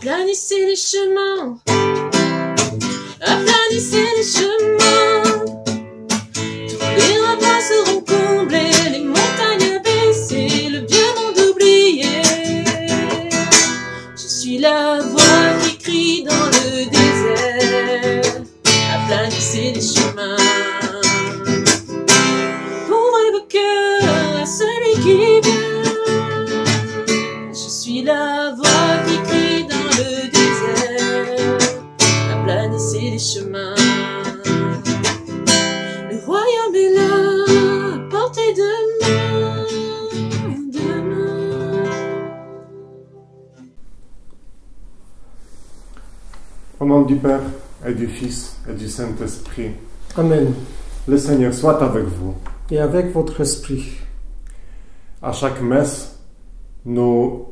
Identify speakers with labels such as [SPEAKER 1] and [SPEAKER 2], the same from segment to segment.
[SPEAKER 1] Aplanissez les chemins, aplanissez les chemins. Tous les remparts seront comblés, les montagnes abaissées, le vieux monde oublié. Je suis la voix qui crie dans le désert. Aplanissez les chemins. Ouvrez vos cœurs à celui qui vient. Je suis la voix qui crie dans le désert. Aplanissez les chemins. Le royaume est là, à portée de main, de main.
[SPEAKER 2] Au nom du Père et du Fils et du Saint-Esprit,
[SPEAKER 3] Amen.
[SPEAKER 2] le Seigneur soit avec vous.
[SPEAKER 3] Et avec votre esprit.
[SPEAKER 2] À chaque messe, nous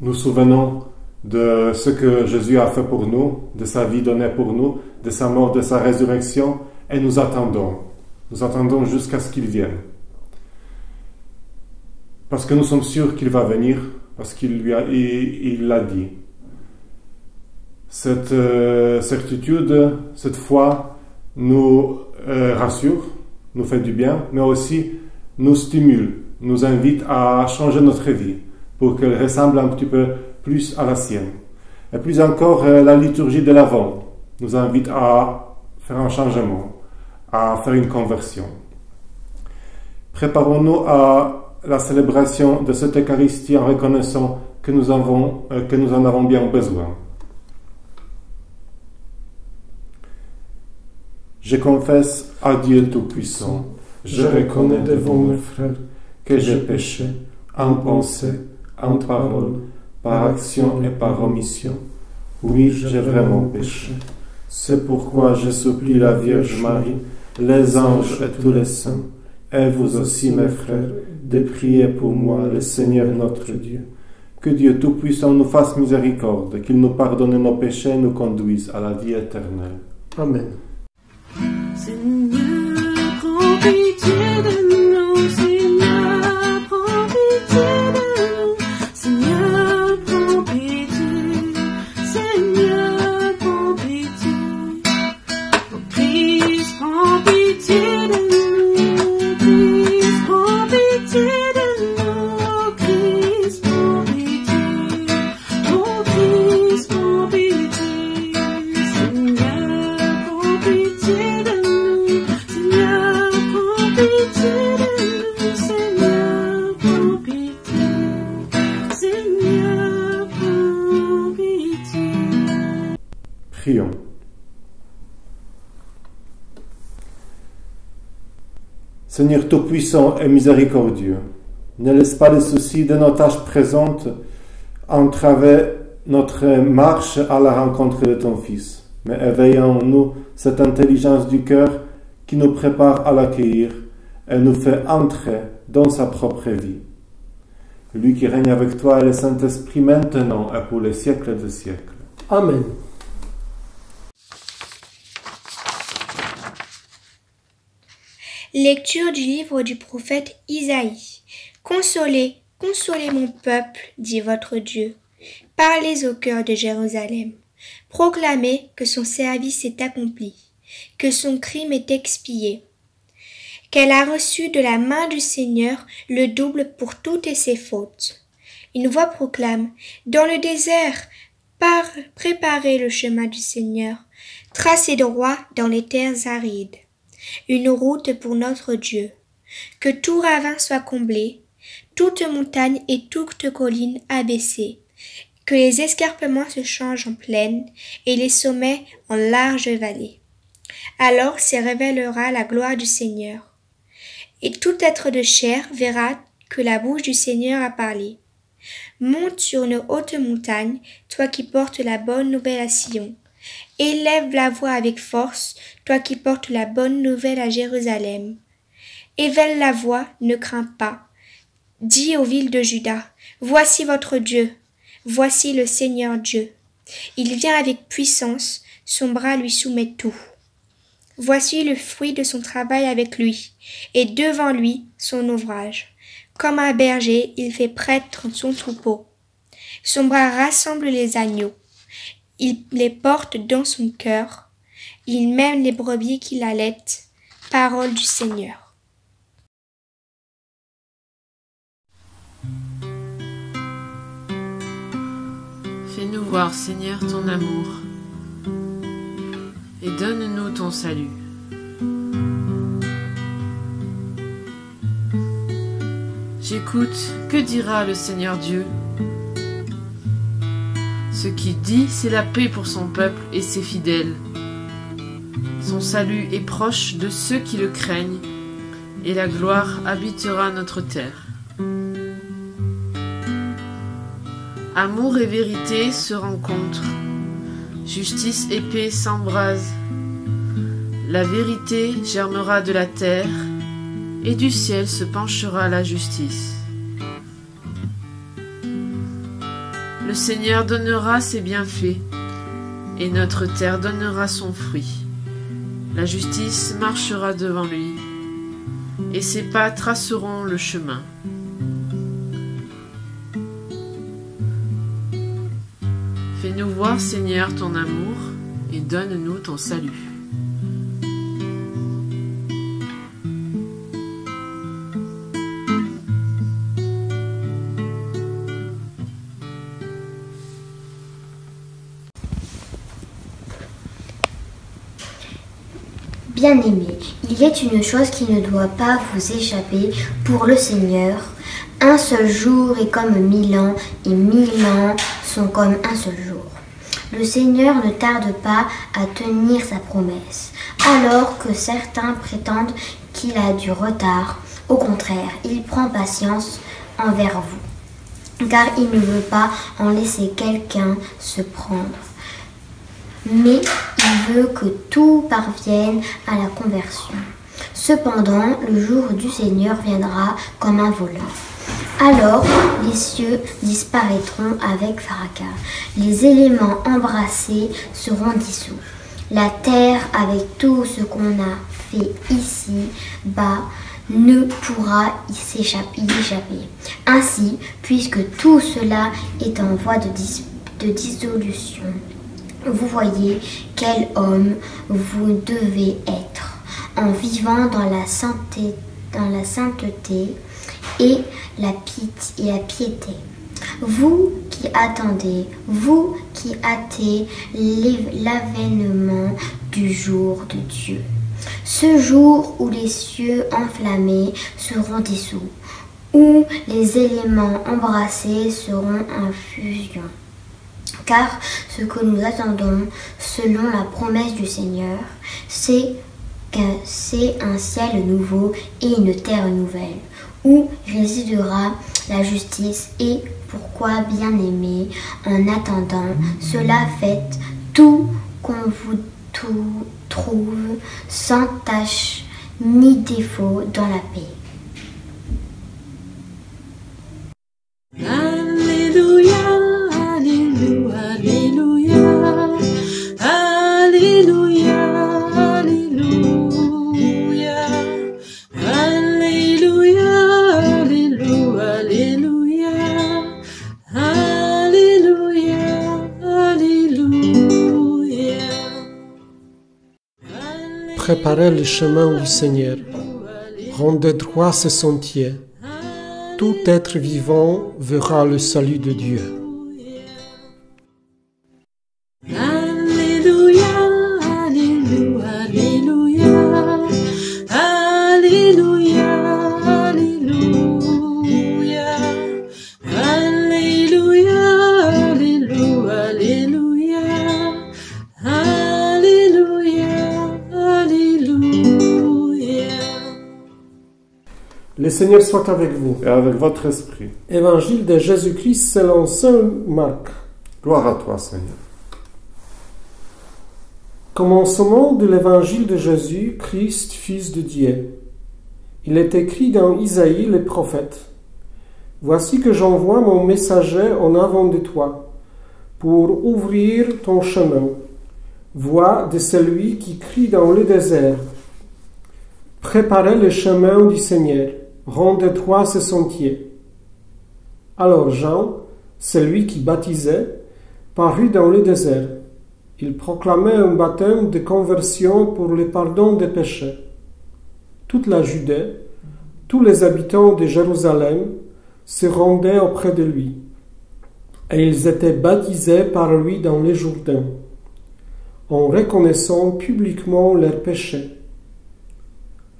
[SPEAKER 2] nous souvenons de ce que Jésus a fait pour nous, de sa vie donnée pour nous, de sa mort, de sa résurrection, et nous attendons. Nous attendons jusqu'à ce qu'il vienne. Parce que nous sommes sûrs qu'il va venir, parce qu'il l'a dit. Cette certitude, cette foi nous rassure, nous fait du bien, mais aussi nous stimule, nous invite à changer notre vie pour qu'elle ressemble un petit peu plus à la sienne. Et plus encore, la liturgie de l'Avent nous invite à faire un changement, à faire une conversion. Préparons-nous à la célébration de cette Eucharistie en reconnaissant que nous en avons bien besoin. Je confesse à Dieu Tout-Puissant, je reconnais devant mes frères que j'ai péché en pensée, en parole, par action et par omission. Oui, j'ai vraiment péché. C'est pourquoi je supplie la Vierge Marie, les anges et tous les saints, et vous aussi mes frères, de prier pour moi, le Seigneur notre Dieu. Que Dieu Tout-Puissant nous fasse miséricorde, qu'il nous pardonne nos péchés et nous conduise à la vie éternelle.
[SPEAKER 3] Amen.
[SPEAKER 1] Seigneur, prends pitié de nous. Seigneur, prends pitié de nous. Seigneur, prends pitié. Seigneur, prends pitié. Oh Christ, prends pitié de nous. Christ, prends pitié de nous. Christ, prends pitié. Oh Christ, prends pitié. Seigneur, prends pitié de nous.
[SPEAKER 2] Prions. Seigneur Tout-Puissant et miséricordieux, ne laisse pas les soucis de nos tâches présentes entraver notre marche à la rencontre de ton Fils, mais éveille en nous cette intelligence du cœur qui nous prépare à l'accueillir et nous fait entrer dans sa propre vie. Lui qui règne avec toi et le Saint-Esprit maintenant et pour les siècles des siècles.
[SPEAKER 3] Amen.
[SPEAKER 4] Lecture du livre du prophète Isaïe. Consolez, consolez mon peuple, dit votre Dieu. Parlez au cœur de Jérusalem. Proclamez que son service est accompli, que son crime est expié, qu'elle a reçu de la main du Seigneur le double pour toutes ses fautes. Une voix proclame, dans le désert, préparez le chemin du Seigneur, tracez droit dans les terres arides. Une route pour notre Dieu. Que tout ravin soit comblé, toute montagne et toute colline abaissée, que les escarpements se changent en plaines et les sommets en larges vallées. Alors se révélera la gloire du Seigneur, et tout être de chair verra que la bouche du Seigneur a parlé. Monte sur une haute montagne, toi qui portes la bonne nouvelle à Sion. Élève la voix avec force, toi qui portes la bonne nouvelle à Jérusalem. Éveille la voix, ne crains pas. Dis aux villes de Juda, voici votre Dieu, voici le Seigneur Dieu. Il vient avec puissance, son bras lui soumet tout. Voici le fruit de son travail avec lui, et devant lui son ouvrage. Comme un berger, il fait paître son troupeau. Son bras rassemble les agneaux, Il les porte dans son cœur. Il mène les brebis qu'il allait. Parole du Seigneur.
[SPEAKER 5] Fais-nous voir, Seigneur, ton amour, et donne-nous ton salut. J'écoute, que dira le Seigneur Dieu? Ce qu'il dit, c'est la paix pour son peuple et ses fidèles. Son salut est proche de ceux qui le craignent, et la gloire habitera notre terre. Amour et vérité se rencontrent, justice et paix s'embrasent. La vérité germera de la terre, et du ciel se penchera la justice. Le Seigneur donnera ses bienfaits, et notre terre donnera son fruit. La justice marchera devant lui, et ses pas traceront le chemin. Fais-nous voir, Seigneur, ton amour, et donne-nous ton salut.
[SPEAKER 6] Bien-aimés, il est une chose qui ne doit pas vous échapper pour le Seigneur. Un seul jour est comme 1000 ans, et 1000 ans sont comme un seul jour. Le Seigneur ne tarde pas à tenir sa promesse, alors que certains prétendent qu'il a du retard. Au contraire, il prend patience envers vous, car il ne veut pas en laisser quelqu'un se prendre. Mais il veut que tout parvienne à la conversion. Cependant, le jour du Seigneur viendra comme un voleur. Alors, les cieux disparaîtront avec fracas. Les éléments embrassés seront dissous. La terre, avec tout ce qu'on a fait ici-bas, ne pourra y échapper. Ainsi, puisque tout cela est en voie de dissolution, vous voyez quel homme vous devez être en vivant dans la sainteté et la piété. Vous qui attendez, vous qui hâtez l'avènement du jour de Dieu. Ce jour où les cieux enflammés seront dissous, où les éléments embrassés seront en fusion. Car ce que nous attendons, selon la promesse du Seigneur, c'est un ciel nouveau et une terre nouvelle, où résidera la justice. Et pourquoi, bien-aimés, en attendant cela, faites tout qu'on vous trouve sans tache ni défaut dans la paix.
[SPEAKER 1] Alléluia, Alléluia, Alléluia, Alléluia, Alléluia, Alléluia, Alléluia, Alléluia, Alléluia.
[SPEAKER 3] Préparez le chemin du Seigneur. Rendez droit ses sentiers. Tout être vivant verra le salut de Dieu.
[SPEAKER 1] Alléluia, Alléluia, Alléluia, Alléluia, Alléluia, Alléluia, Alléluia, Alléluia.
[SPEAKER 3] Le Seigneur soit avec vous.
[SPEAKER 2] Et avec votre esprit.
[SPEAKER 3] Évangile de Jésus-Christ selon saint Marc.
[SPEAKER 2] Gloire à toi, Seigneur.
[SPEAKER 3] Commencement de l'évangile de Jésus, Christ, Fils de Dieu. Il est écrit dans Isaïe le prophète. Voici que j'envoie mon messager en avant de toi, pour ouvrir ton chemin. Voix de celui qui crie dans le désert. Préparez le chemin du Seigneur, rendez droit ses sentiers. Alors Jean, celui qui baptisait, parut dans le désert, Il proclamait un baptême de conversion pour le pardon des péchés. Toute la Judée, tous les habitants de Jérusalem se rendaient auprès de lui, et ils étaient baptisés par lui dans les Jourdains, en reconnaissant publiquement leurs péchés.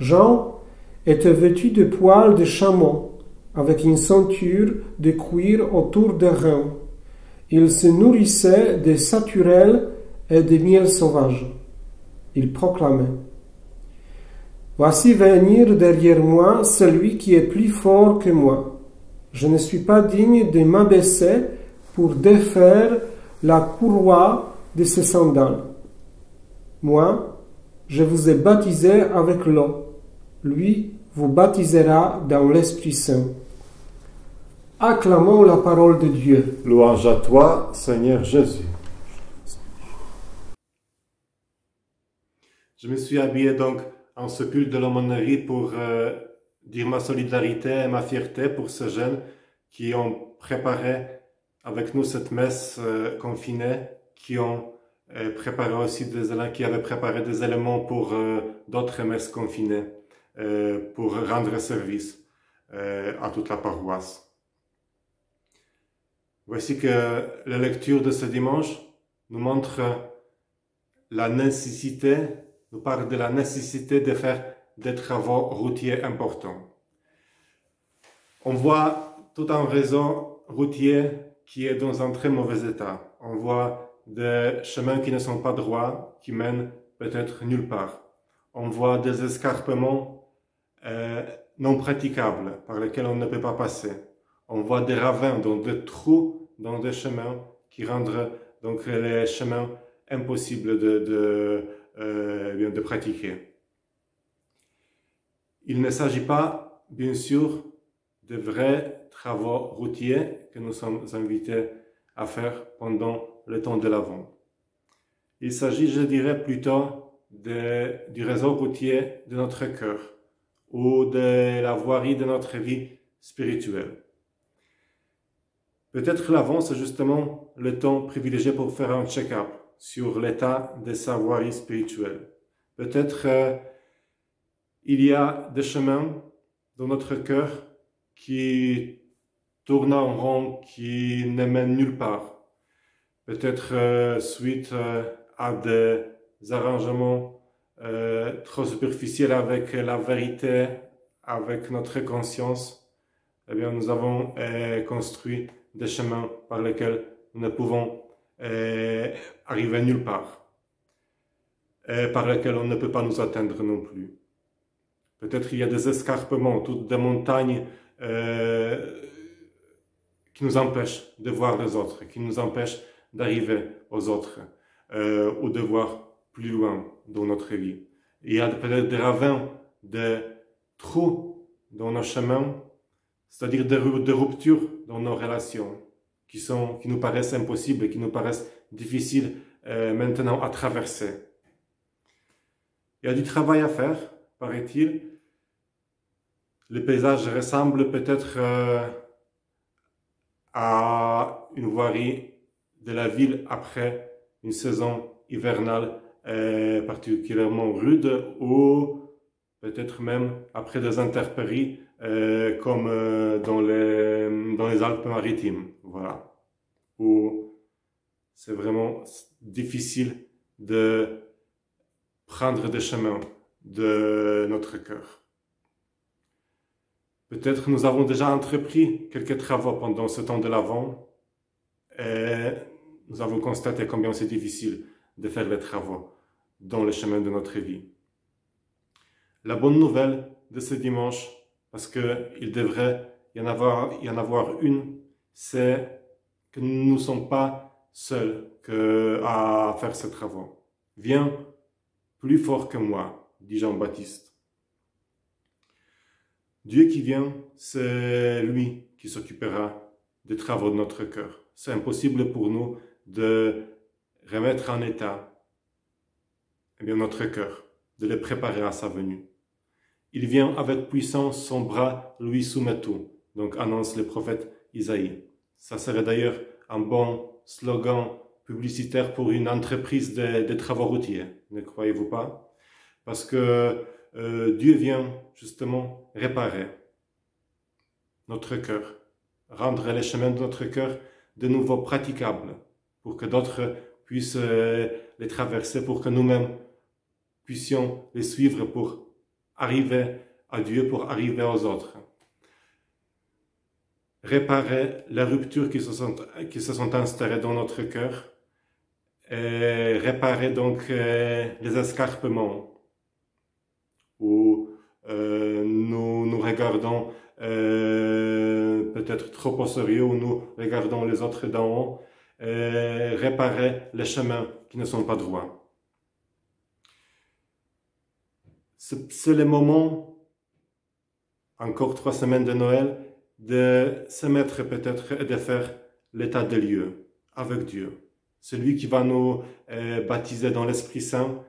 [SPEAKER 3] Jean était vêtu de poils de chameau, avec une ceinture de cuir autour des reins. Il se nourrissait de saturel et de miel sauvage. Il proclamait: Voici venir derrière moi celui qui est plus fort que moi. Je ne suis pas digne de m'abaisser pour défaire la courroie de ses sandales. Moi, je vous ai baptisé avec l'eau. Lui vous baptisera dans l'Esprit Saint. Acclamons la parole de Dieu.
[SPEAKER 2] Louange à toi, Seigneur Jésus. Je me suis habillé donc en ce pull de l'aumônerie pour dire ma solidarité et ma fierté pour ces jeunes qui ont préparé avec nous cette messe confinée, qui ont préparé aussi qui avaient préparé des éléments pour d'autres messes confinées, pour rendre service à toute la paroisse. Voici que la lecture de ce dimanche nous montre la nécessité, nous parle de la nécessité de faire des travaux routiers importants. On voit tout un réseau routier qui est dans un très mauvais état. On voit des chemins qui ne sont pas droits, qui mènent peut-être nulle part. On voit des escarpements non praticables par lesquels on ne peut pas passer. On voit des ravins, donc des trous dans des chemins qui rendent donc les chemins impossibles de pratiquer. Il ne s'agit pas, bien sûr, de vrais travaux routiers que nous sommes invités à faire pendant le temps de l'Avent. Il s'agit, je dirais, plutôt du réseau routier de notre cœur ou de la voirie de notre vie spirituelle. Peut-être l'Avent, c'est justement le temps privilégié pour faire un check-up sur l'état de sa voirie spirituelle. Peut-être il y a des chemins dans notre cœur qui tournent en rond, qui ne mènent nulle part. Peut-être suite à des arrangements trop superficiels avec la vérité, avec notre conscience. Eh bien, nous avons construit des chemins par lesquels nous ne pouvons arriver nulle part, et par lesquels on ne peut pas nous atteindre non plus. Peut-être il y a des escarpements, toutes des montagnes qui nous empêchent de voir les autres, qui nous empêchent d'arriver aux autres ou de voir plus loin dans notre vie. Il y a peut-être des ravins, des trous dans nos chemins, c'est-à-dire des ruptures dans nos relations qui nous paraissent impossibles, qui nous paraissent difficiles maintenant à traverser. Il y a du travail à faire, paraît-il. Le paysage ressemble peut-être à une voirie de la ville après une saison hivernale particulièrement rude, ou peut-être même après des intempéries comme dans les Alpes-Maritimes, voilà, où c'est vraiment difficile de prendre des chemins de notre cœur. Peut-être nous avons déjà entrepris quelques travaux pendant ce temps de l'Avent et nous avons constaté combien c'est difficile de faire les travaux dans le chemin de notre vie. La bonne nouvelle de ce dimanche, parce qu'il devrait y en avoir une, c'est que nous ne sommes pas seuls à faire ces travaux. Viens plus fort que moi, dit Jean-Baptiste. Dieu qui vient, c'est lui qui s'occupera des travaux de notre cœur. C'est impossible pour nous de remettre en état notre cœur, de le préparer à sa venue. Il vient avec puissance, son bras lui soumet tout, donc annonce le prophète Isaïe. Ça serait d'ailleurs un bon slogan publicitaire pour une entreprise de travaux routiers, ne croyez-vous pas? Parce que Dieu vient justement réparer notre cœur, rendre les chemins de notre cœur de nouveau praticables, pour que d'autres puissent les traverser, pour que nous-mêmes puissions les suivre pour arriver à Dieu, pour arriver aux autres. Réparer les ruptures qui se sont installées dans notre cœur, et réparer donc les escarpements où nous regardons peut-être trop au sérieux, où nous regardons les autres d'en haut, réparer les chemins qui ne sont pas droits. C'est le moment, encore 3 semaines de Noël, de se mettre peut-être et de faire l'état des lieux avec Dieu. Celui qui va nous baptiser dans l'Esprit Saint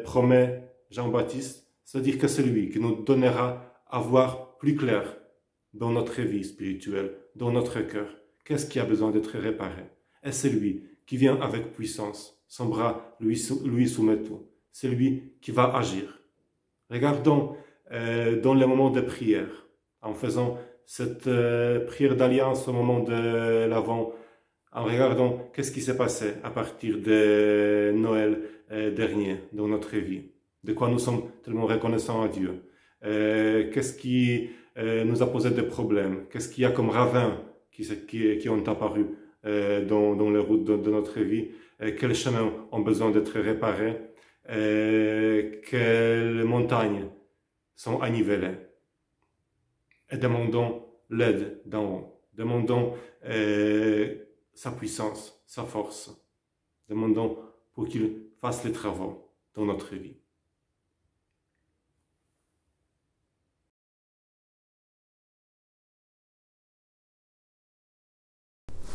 [SPEAKER 2] promet Jean-Baptiste, c'est-à-dire que c'est lui qui nous donnera à voir plus clair dans notre vie spirituelle, dans notre cœur. Qu'est-ce qui a besoin d'être réparé? Et c'est lui qui vient avec puissance. Son bras lui soumet tout. C'est lui qui va agir. Regardons dans les moments de prière, en faisant cette prière d'alliance au moment de l'Avent, en regardant qu'est-ce qui s'est passé à partir de Noël dernier dans notre vie, de quoi nous sommes tellement reconnaissants à Dieu, qu'est-ce qui nous a posé des problèmes, qu'est-ce qu'il y a comme ravins qui ont apparu dans les routes de notre vie, quels chemins ont besoin d'être réparés, quelles montagnes sont à niveler. Et demandons l'aide d'en haut. Demandons sa puissance, sa force. Demandons pour qu'il fasse les travaux dans notre vie.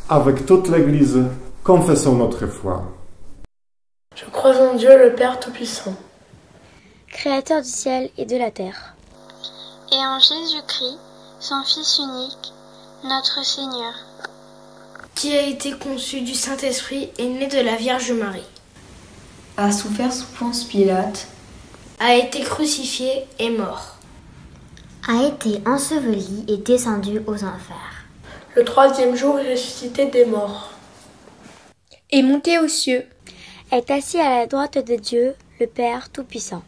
[SPEAKER 3] Avec toute l'Église, confessons notre foi.
[SPEAKER 7] Je crois en Dieu le Père Tout-Puissant,
[SPEAKER 6] Créateur du ciel et de la terre,
[SPEAKER 8] et en Jésus-Christ, son Fils unique, notre Seigneur,
[SPEAKER 7] qui a été conçu du Saint-Esprit et né de la Vierge Marie,
[SPEAKER 1] a souffert sous Ponce Pilate,
[SPEAKER 7] a été crucifié et mort,
[SPEAKER 6] a été enseveli et descendu aux enfers.
[SPEAKER 7] Le 3e jour est ressuscité des morts,
[SPEAKER 4] est monté aux cieux,
[SPEAKER 6] est assis à la droite de Dieu, le Père Tout-Puissant,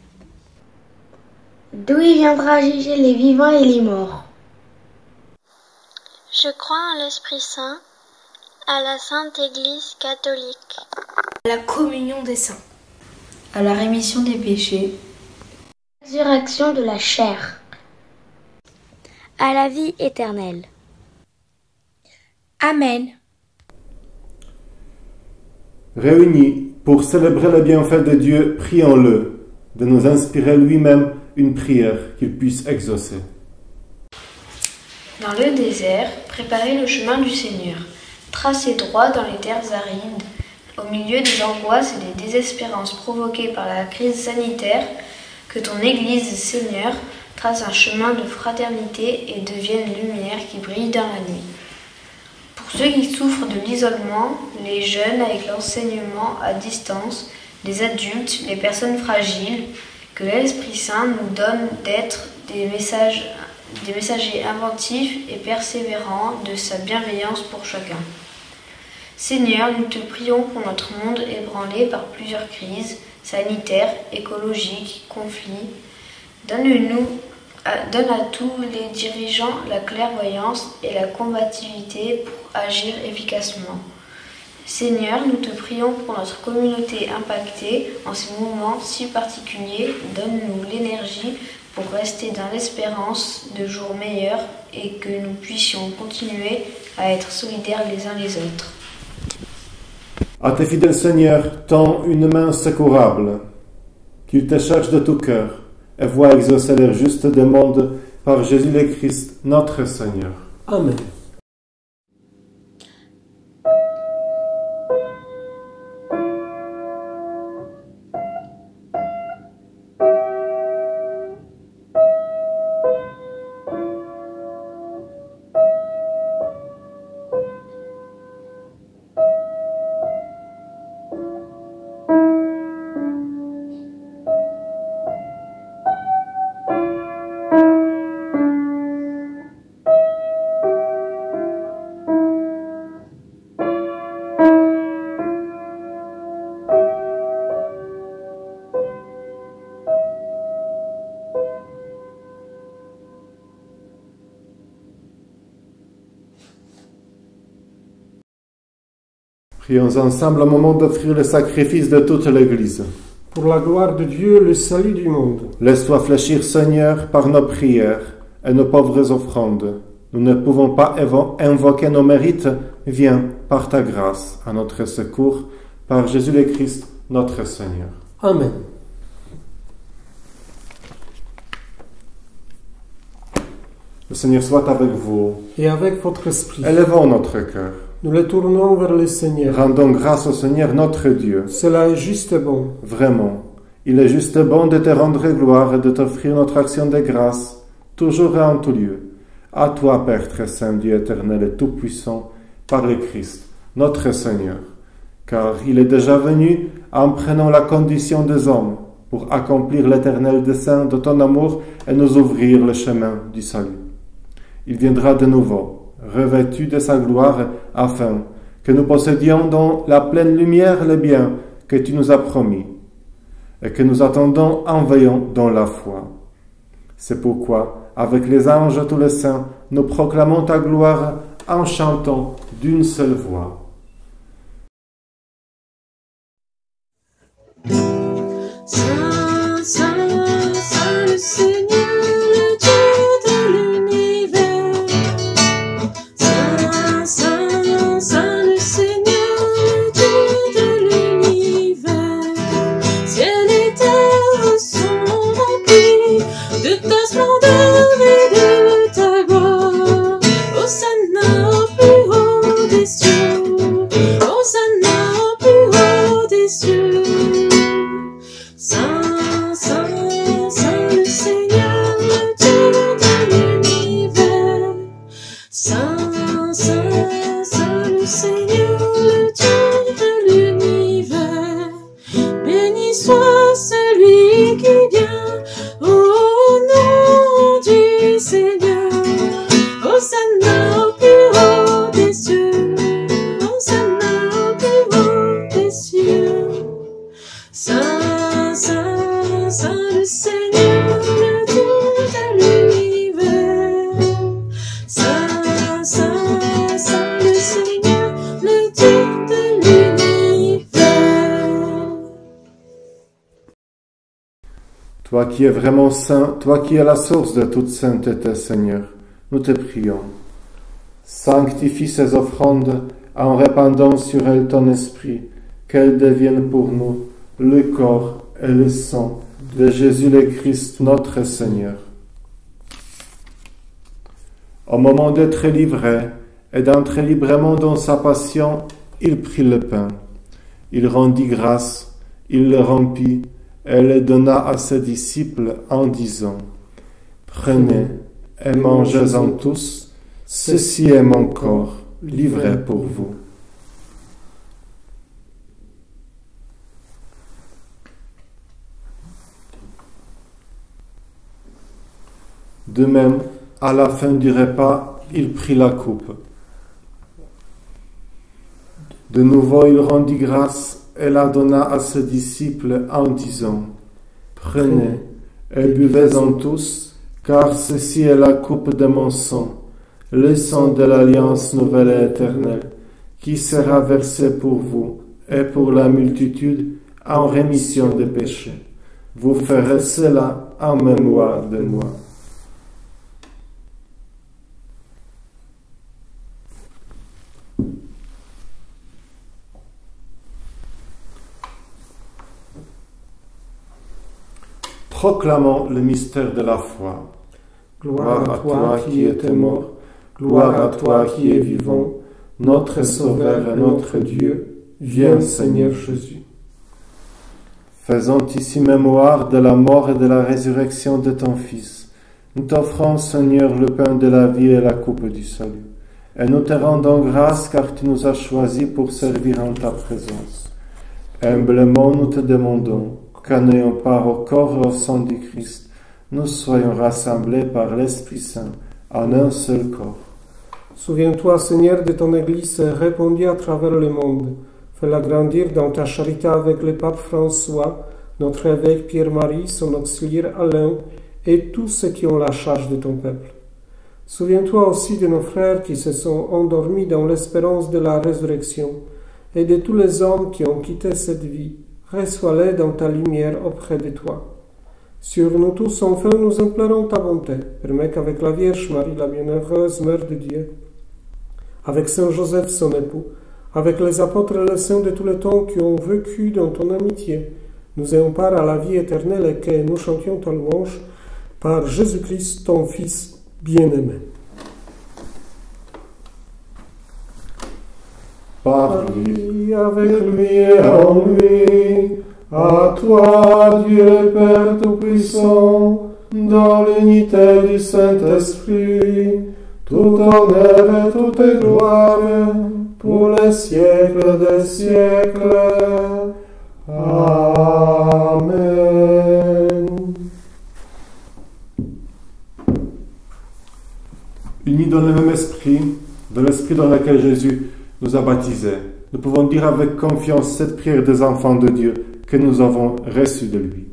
[SPEAKER 9] d'où il viendra juger les vivants et les morts.
[SPEAKER 8] Je crois en l'Esprit Saint, à la Sainte Église catholique,
[SPEAKER 7] à la communion des saints,
[SPEAKER 1] à la rémission des péchés,
[SPEAKER 9] à la résurrection de la chair,
[SPEAKER 6] à la vie éternelle.
[SPEAKER 4] Amen.
[SPEAKER 2] Réunis pour célébrer le bienfait de Dieu, prions-le de nous inspirer lui-même une prière qu'il puisse exaucer.
[SPEAKER 10] Dans le désert, préparez le chemin du Seigneur. Tracez droit dans les terres arides. Au milieu des angoisses et des désespérances provoquées par la crise sanitaire, que ton Église, Seigneur, trace un chemin de fraternité et devienne lumière qui brille dans la nuit. Pour ceux qui souffrent de l'isolement, les jeunes avec l'enseignement à distance, les adultes, les personnes fragiles, que l'Esprit Saint nous donne d'être des messagers inventifs et persévérants de sa bienveillance pour chacun. Seigneur, nous te prions pour notre monde ébranlé par plusieurs crises sanitaires, écologiques, conflits. Donne à tous les dirigeants la clairvoyance et la combativité pour agir efficacement. Seigneur, nous te prions pour notre communauté impactée en ces moments si particuliers. Donne-nous l'énergie pour rester dans l'espérance de jours meilleurs et que nous puissions continuer à être solidaires les uns les autres.
[SPEAKER 2] À tes fidèles Seigneur, tends une main secourable, qu'ils te cherchent de tout cœur et voient exaucer leurs justes demandes par Jésus le Christ, notre Seigneur.
[SPEAKER 3] Amen.
[SPEAKER 2] Prions ensemble au moment d'offrir le sacrifice de toute l'Église.
[SPEAKER 3] Pour la gloire de Dieu, le salut du monde.
[SPEAKER 2] Laisse-toi fléchir, Seigneur, par nos prières et nos pauvres offrandes. Nous ne pouvons pas invoquer nos mérites. Viens, par ta grâce, à notre secours, par Jésus le Christ, notre Seigneur.
[SPEAKER 3] Amen.
[SPEAKER 2] Le Seigneur soit avec vous.
[SPEAKER 3] Et avec votre esprit.
[SPEAKER 2] Élevons notre cœur.
[SPEAKER 3] Nous le tournons vers le Seigneur.
[SPEAKER 2] Rendons grâce au Seigneur notre Dieu.
[SPEAKER 3] Cela est juste et bon.
[SPEAKER 2] Vraiment, il est juste bon de te rendre gloire et de t'offrir notre action de grâce, toujours et en tout lieu. À toi, Père très saint, Dieu éternel et tout-puissant, par le Christ, notre Seigneur. Car il est déjà venu en prenant la condition des hommes pour accomplir l'éternel dessein de ton amour et nous ouvrir le chemin du salut. Il viendra de nouveau, revêtu de sa gloire, afin que nous possédions dans la pleine lumière les biens que tu nous as promis et que nous attendons en veillant dans la foi. C'est pourquoi, avec les anges et tous les saints, nous proclamons ta gloire en chantant d'une seule voix.
[SPEAKER 1] Saint, Saint, Saint le Seigneur, le Dieu de l'univers. Saint, Saint, Saint le Seigneur, le Dieu de l'univers. Ciel et terre sont remplis de ta splendeur et de ta gloire. Hosanna au plus haut des cieux, Hosanna au plus haut des cieux. Saint, Saint, Saint le Seigneur, le Dieu de l'univers. Saint, Saint, Saint le Seigneur, le Dieu de l'univers. Béni soit celui qui vient au nom du Seigneur. Hosanna au plus haut des cieux, Hosanna au plus haut des cieux. Saint, Saint, Saint le Seigneur, le Dieu de l'univers. Saint, Saint, Saint le Seigneur, le Dieu de l'univers.
[SPEAKER 2] Toi qui es vraiment saint, toi qui es la source de toute sainteté, Seigneur, nous te prions. Sanctifie ces offrandes en répandant sur elles ton esprit, qu'elles deviennent pour nous le corps et le sang de Jésus le Christ, notre Seigneur. Au moment d'être livré et d'entrer librement dans sa passion, il prit le pain. Il rendit grâce, il le rompit et le donna à ses disciples en disant : Prenez et mangez-en tous, ceci est mon corps livré pour vous. De même, à la fin du repas, il prit la coupe. De nouveau, il rendit grâce et la donna à ses disciples en disant : Prenez et buvez-en tous, car ceci est la coupe de mon sang, le sang de l'alliance nouvelle et éternelle, qui sera versé pour vous et pour la multitude en rémission des péchés. Vous ferez cela en mémoire de moi. Proclamons le mystère de la foi.
[SPEAKER 3] Gloire à toi qui étais mort, gloire à toi qui es vivant, notre Sauveur et notre Dieu, viens Seigneur Jésus.
[SPEAKER 2] Faisons ici mémoire de la mort et de la résurrection de ton Fils. Nous t'offrons, Seigneur, le pain de la vie et la coupe du salut. Et nous te rendons grâce car tu nous as choisis pour servir en ta présence. Humblement nous te demandons qu'en ayant part au corps et au sang du Christ, nous soyons rassemblés par l'Esprit Saint en un seul corps.
[SPEAKER 3] Souviens-toi, Seigneur, de ton Église répandue à travers le monde. Fais-la grandir dans ta charité avec le pape François, notre évêque Pierre-Marie, son auxiliaire Alain, et tous ceux qui ont la charge de ton peuple. Souviens-toi aussi de nos frères qui se sont endormis dans l'espérance de la résurrection, et de tous les hommes qui ont quitté cette vie. Reçois-les dans ta lumière auprès de toi. Sur nous tous, enfin, nous implorons ta bonté. Permets qu'avec la Vierge Marie, la bienheureuse Mère de Dieu, avec Saint Joseph, son époux, avec les apôtres et les saints de tous les temps qui ont vécu dans ton amitié, nous ayons part à la vie éternelle et que nous chantions ta louange par Jésus-Christ, ton Fils bien-aimé.
[SPEAKER 2] Par lui, avec lui et en lui, à toi, Dieu Père Tout-Puissant, dans l'unité du Saint-Esprit, tout honneur et toute gloire, pour les siècles des siècles. Amen. Unis dans le même esprit, dans l'esprit dans lequel Jésus nous a baptisés, nous pouvons dire avec confiance cette prière des enfants de Dieu que nous avons reçue de lui.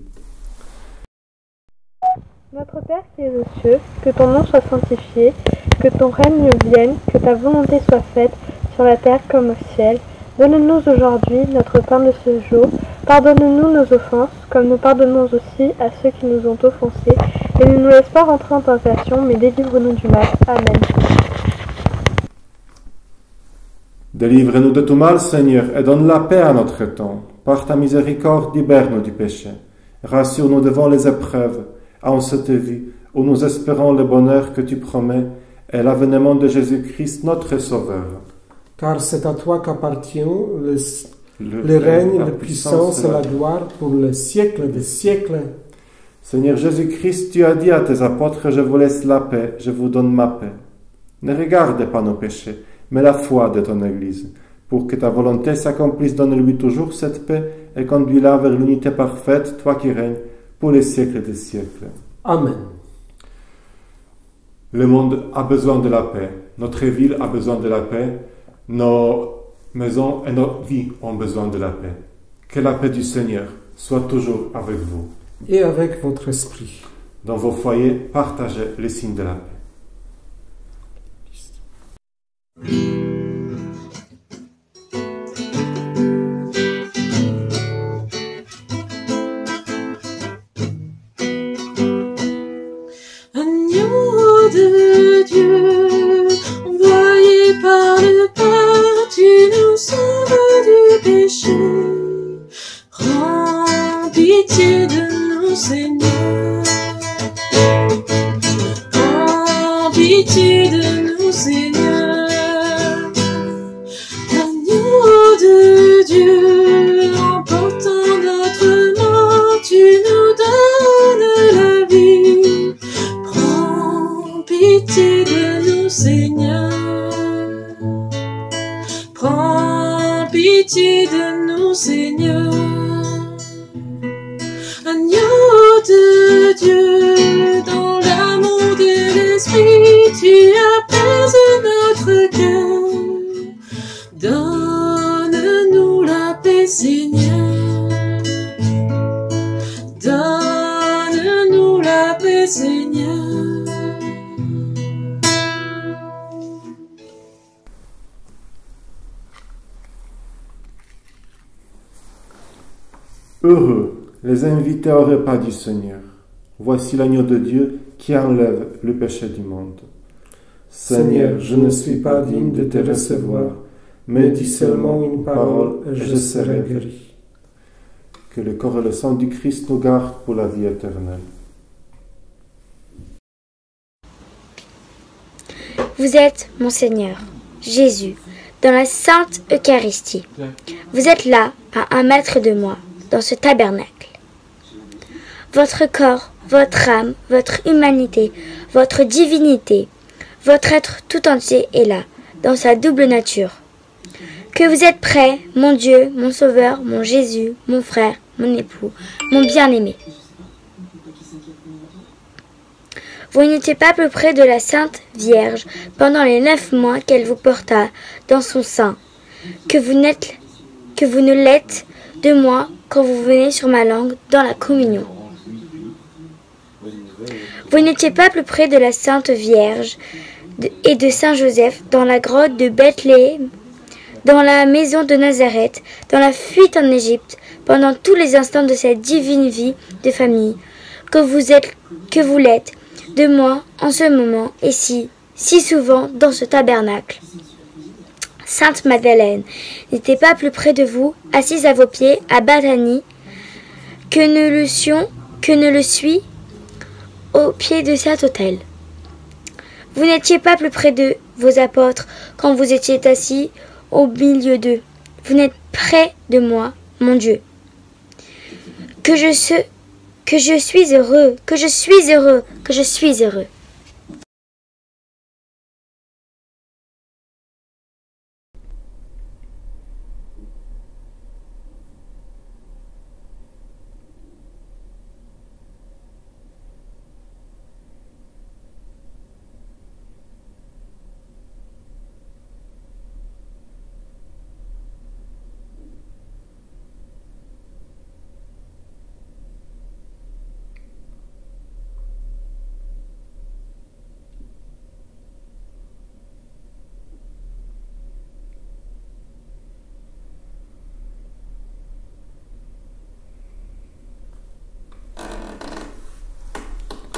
[SPEAKER 11] Notre Père qui es aux cieux, que ton nom soit sanctifié, que ton règne vienne, que ta volonté soit faite sur la terre comme au ciel. Donne-nous aujourd'hui notre pain de ce jour. Pardonne-nous nos offenses, comme nous pardonnons aussi à ceux qui nous ont offensés. Et ne nous laisse pas rentrer en tentation, mais délivre-nous du mal. Amen.
[SPEAKER 2] Délivre-nous de tout mal, Seigneur, et donne la paix à notre temps. Par ta miséricorde, libère-nous du péché. Rassure-nous devant les épreuves, en cette vie où nous espérons le bonheur que tu promets et l'avènement de Jésus-Christ, notre Sauveur.
[SPEAKER 3] Car c'est à toi qu'appartient le règne, la puissance et la gloire pour les siècles des siècles.
[SPEAKER 2] Seigneur Jésus-Christ, tu as dit à tes apôtres, je vous laisse la paix, je vous donne ma paix. Ne regarde pas nos péchés, mais la foi de ton Église, pour que ta volonté s'accomplisse. Donne-lui toujours cette paix et conduis-la vers l'unité parfaite, toi qui règnes pour les siècles des siècles.
[SPEAKER 3] Amen.
[SPEAKER 2] Le monde a besoin de la paix, notre ville a besoin de la paix, nos maisons et nos vies ont besoin de la paix. Que la paix du Seigneur soit toujours avec vous.
[SPEAKER 3] Et avec votre esprit.
[SPEAKER 2] Dans vos foyers, partagez les signes de la paix.
[SPEAKER 1] Agneau de Dieu, envoyé par le Père, tu nous sauves du péché. Prends pitié de nous, Seigneur. Prends pitié de nous, Seigneur. Agneau de Dieu, emportant notre mort, tu nous donnes la vie. Prends pitié de nous, Seigneur. Prends pitié de nous, Seigneur. Agneau de Dieu, dans l'amour de l'Esprit, tu apaises notre cœur. Donne-nous la paix, Seigneur. Donne-nous la paix, Seigneur.
[SPEAKER 2] Heureux les invités au repas du Seigneur. Voici l'agneau de Dieu qui enlève le péché du monde.
[SPEAKER 3] Seigneur, je ne suis pas digne de te recevoir, mais dis seulement une parole et je serai guéri.
[SPEAKER 2] Que le corps et le sang du Christ nous gardent pour la vie éternelle.
[SPEAKER 6] Vous êtes mon Seigneur, Jésus, dans la Sainte Eucharistie. Vous êtes là, à 1 mètre de moi, dans ce tabernacle. Votre corps, votre âme, votre humanité, votre divinité, votre être tout entier est là, dans sa double nature. Que vous êtes prêt, mon Dieu, mon Sauveur, mon Jésus, mon frère, mon époux, mon bien-aimé. Vous n'étiez pas plus près de la Sainte Vierge pendant les 9 mois qu'elle vous porta dans son sein, que vous ne l'êtes de moi quand vous venez sur ma langue dans la communion. Vous n'étiez pas plus près de la Sainte Vierge et de Saint Joseph dans la grotte de Bethléem
[SPEAKER 9] dans la maison de Nazareth, dans la fuite en Égypte, pendant tous les instants de cette divine vie de famille, que vous l'êtes, de moi en ce moment, et si souvent dans ce tabernacle. Sainte Madeleine, n'était pas plus près de vous, assise à vos pieds, à Bathanie, que ne le suis au pied de cet autel. Vous n'étiez pas plus près de vos apôtres quand vous étiez assis au milieu d'eux. Vous n'êtes près de moi, mon Dieu. Que je suis heureux, que je suis heureux, que je suis heureux.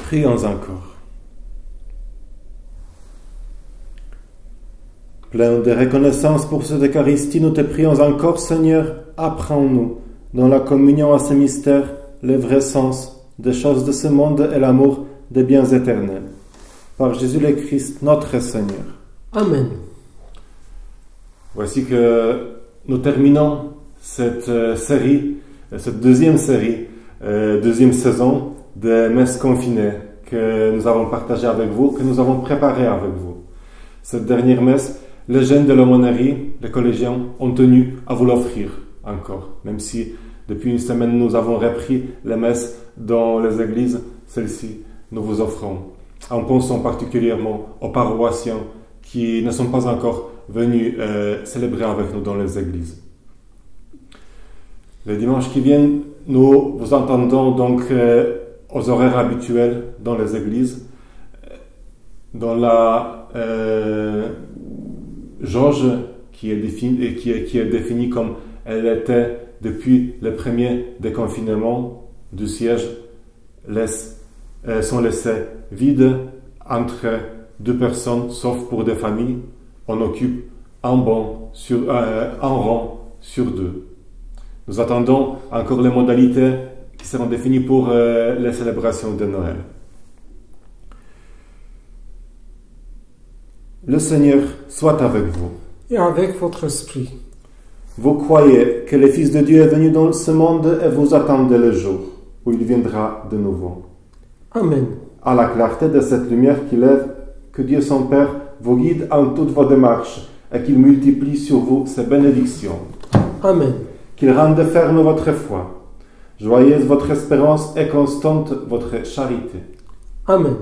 [SPEAKER 2] Prions encore. Plein de reconnaissance pour cette Eucharistie, nous te prions encore, Seigneur, apprends-nous, dans la communion à ce mystère, le vrai sens des choses de ce monde et l'amour des biens éternels. Par Jésus le Christ, notre Seigneur.
[SPEAKER 3] Amen.
[SPEAKER 2] Voici que nous terminons cette série, cette deuxième série, deuxième saison de messes confinées que nous avons partagées avec vous, que nous avons préparées avec vous. Cette dernière messe, les jeunes de l'aumônerie, les collégiens, ont tenu à vous l'offrir encore. Même si depuis une semaine nous avons repris les messes dans les églises, celles-ci nous vous offrons. En pensant particulièrement aux paroissiens qui ne sont pas encore venus célébrer avec nous dans les églises. Les dimanches qui viennent, nous vous entendons donc aux horaires habituels dans les églises, dans la jauge qui est définie comme elle était depuis le premier déconfinement du siège, sont laissés vides entre deux personnes, sauf pour des familles. On occupe un rang sur deux. Nous attendons encore les modalités qui seront définies pour les célébrations de Noël. Le Seigneur soit avec vous.
[SPEAKER 3] Et avec votre esprit.
[SPEAKER 2] Vous croyez que le Fils de Dieu est venu dans ce monde et vous attendez le jour où il viendra de nouveau.
[SPEAKER 3] Amen.
[SPEAKER 2] À la clarté de cette lumière qui lève, que Dieu son Père vous guide en toutes vos démarches et qu'il multiplie sur vous ses bénédictions.
[SPEAKER 3] Amen.
[SPEAKER 2] Qu'il rende ferme votre foi, joyeuse votre espérance et constante votre charité.
[SPEAKER 3] Amen.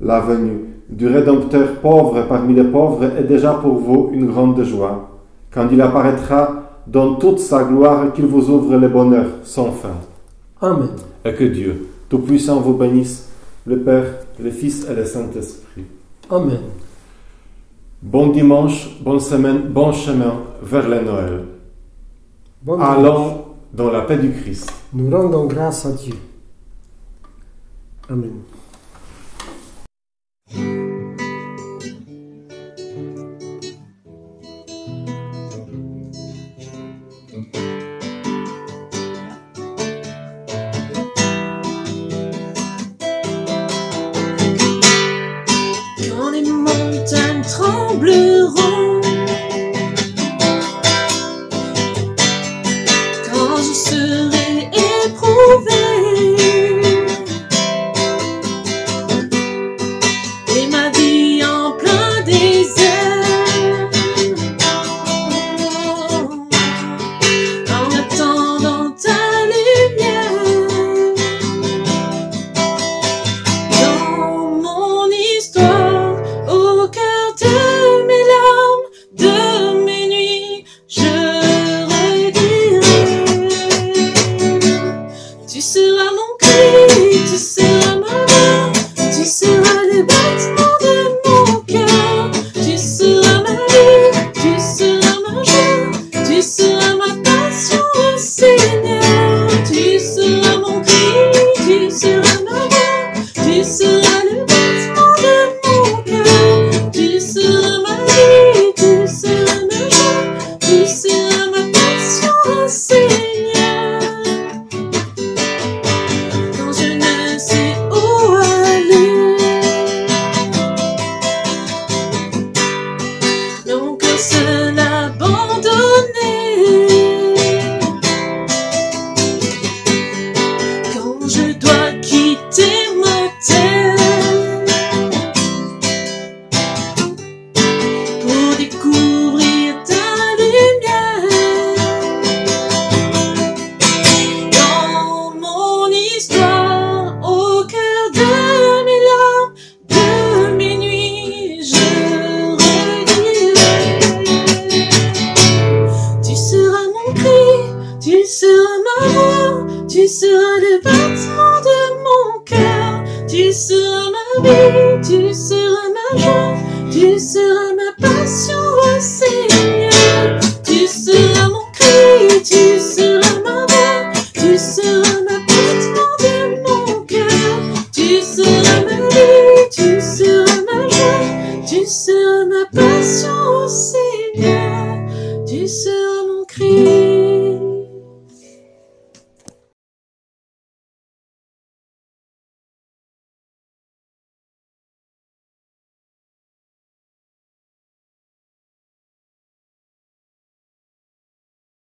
[SPEAKER 2] La venue du Rédempteur pauvre parmi les pauvres est déjà pour vous une grande joie, quand il apparaîtra dans toute sa gloire, qu'il vous ouvre le bonheur sans fin.
[SPEAKER 3] Amen.
[SPEAKER 2] Et que Dieu, Tout-Puissant, vous bénisse, le Père, le Fils et le Saint-Esprit.
[SPEAKER 3] Amen.
[SPEAKER 2] Bon dimanche, bonne semaine, bon chemin vers le Noël.
[SPEAKER 3] Bon
[SPEAKER 2] Allons dans la paix du Christ.
[SPEAKER 3] Nous rendons grâce à Dieu. Amen.
[SPEAKER 1] Quand les montagnes trembleront, quand je serai éprouvé, Tu seras mon cri